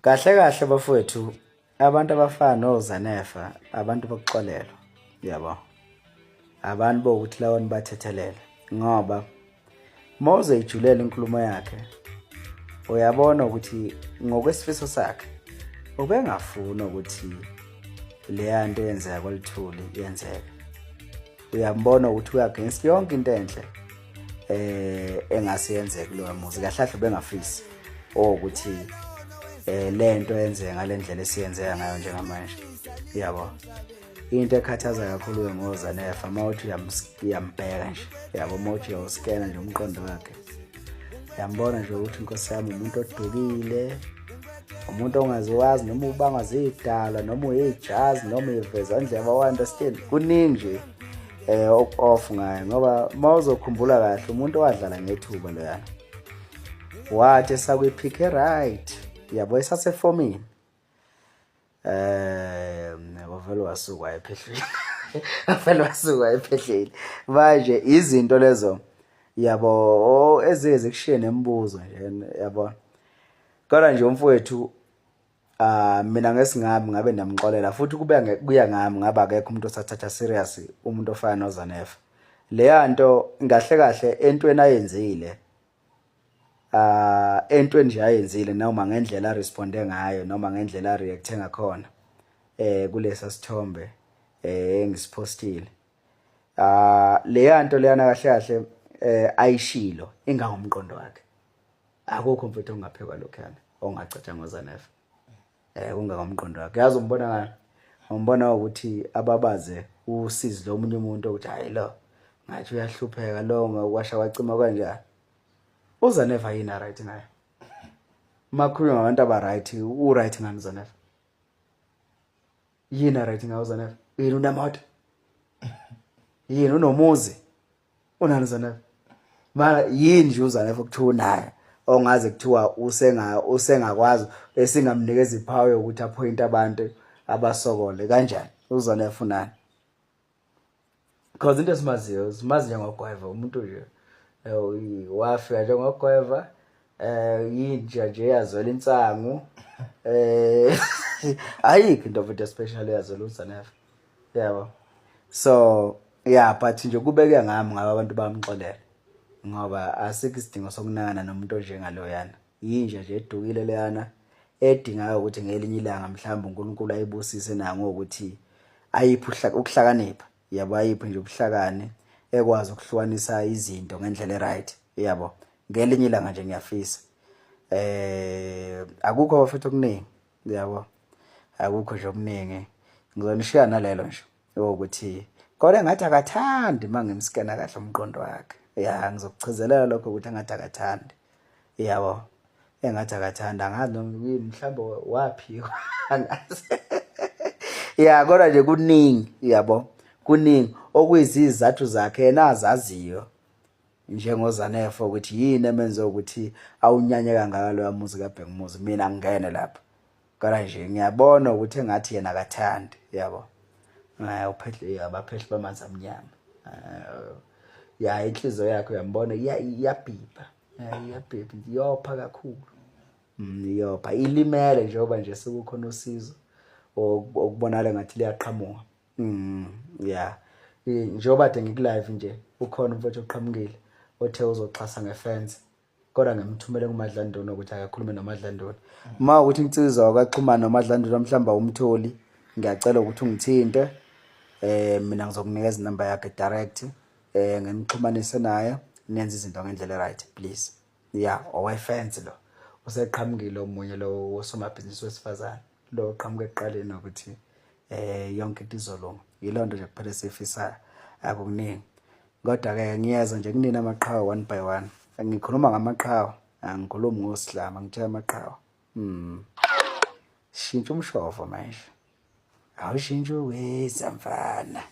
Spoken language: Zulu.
Kahle kahle bafowethu abantu abafana noZanefa abantu bokuxolelwa yabo. Abantu bokuthi lawona bathethelela ngoba Mose ijulela inkulumo yakhe uyabona ukuthi ngokwesifiso sakhe ubengafuna ukuthi leya nto yenzeka kwalithuli yenzeke. Uyambona ukuthi uyagenst yonke into enhle engasiyenzeka kuloya muzi kahlahle bengafisi ukuthi lento yenzeka ngalendlela esiyenzeka ngayo njengamanje yabo. Into ekhathaza kakhulu ngoZanefa mawuthi uyambheka nje yabo mawuthi uyawuskena nje umqondo wakhe yambona nje ukuthi inkosi yami umuntu odukile, umuntu ongaziwazi noma ubangazidala noma uyijazi noma iveza ndlela understand kuningi nje off ngayo ngoba mawuzokhumbula kahle umuntu owadlala ngethuba loyana wathi esakwipick right yabo esasefomini vele wasuka ephehlweni vele wasuka ephehlweni manje izinto lezo yabo ezeze kushiye nemibuzo nje yabo. Kodwa nje umfowethu mina ngesingabi ngabe ndamxolela futhi kuya ngami ngaba akekho umuntu osathatha serious umuntu ofana noZanefa. Leya nto ngahle kahle entweni ayenzile entweni nje ayenzile noma ngendlela responde ngayo noma ngendlela reacte ngakhona kulesa sithombe engisipostile leya nto leyana kahle kahle ayishilo ingangomqondo wakhe. Akukho mfethu ongaphekwa lokhana ongacatha ngoZanefa kungangomqondo wakhe. Yazi umbona ngani? Umbona ukuthi ababaze usizi lomunye umuntu ukuthi hayi lo ngathi uyahlupheka lo ngokwasha kwacima kanjani. uZanefa yina right ngayo makhulu ngabantu aba right right ngani uZanefa yina right ngayo uZanefa yini unamoto yini unomuzi unani uZanefa mara yini nje uZanefa kuthiwa naye ongaze kuthiwa usengakwazi esingamnikeza iphawu yokuthi appoint abantu abasokole kanjani uZanefa unani because into esimaziyo simazi njengogweva umuntu nje wafika njengogweva yinja nje yazwela insangu ayikho into futhi especially yazwela uZanefa yabo. So yeah but nje kubeke ngami ngaba abantu bamxolela ngoba asikho isidingo sokunana nomuntu njengaloyana yinja nje edukile leyana edingayo ukuthi ngelinye ilanga mhlawumbe uNkulunkulu ayibusise nango ukuthi ayiphi ukuhlakanipha yabo ayiphi nje ubuhlakani ekwazi ukuhlukanisa izinto ngendlela right yabo. Ngelinye ilanga nje ngiyafisa akukho futhi okuningi yabo akukho nje okuningi ngizonishiya nalelo nje ukuthi kodwa ngathi akathandi mangimskena kahle umqondo wakhe ya ngizokuchazelela lokho ukuthi ngathi akathandi yabo engathi akathandi angazi noma mhlawumbe wapi ya kodwa nje kuningi yabo kuningi okuyizizathu zakhe yena azaziyo njengoZanefa ukuthi yini emenze ukuthi awunyanye kangaka lo yamuzi kaBhekumuzi mina ngingene lapha. Kodwa nje ngiyabona ukuthi engathi yena akathandi yabo uphehle abaphehli bamanzi amnyama ya inhliziyo yakhe uyambona iyabhipha iyabhipha iyopha kakhulu iyopha ilimele njengoba nje sekukhona usizo okubonala ngathi liyaqhamuka yeah njengoba de ngikulive nje ukhona umfowethu oqhamukile othe uzoxhasa ngefence kodwa ngemthumele kuMadlandoni ukuthi akakhulume noMadlandoni uma ukuthi insizwa akaxhumana noMadlandoni mhlamba umtholi ngiyacela ukuthi ungithinte mina ngizokunikeza inamba yakhe direct ngimxhumanise naye nenze izinto ngendlela right please yeah owefence lo useqhamukile omunye lo wosomabhizinisi wesifazane lo qhamuke eqaleni ukuthi yonke into izolunga yilonto nje kuphela sifisa akukuningi kodwa ke ngiyeza nje kunina amaqhawe one by one ngikhuluma ngamaqhawe angikhulumi ngosihlama ngithe amaqhawe shintsha umshofo manje awushintshe wezamfana.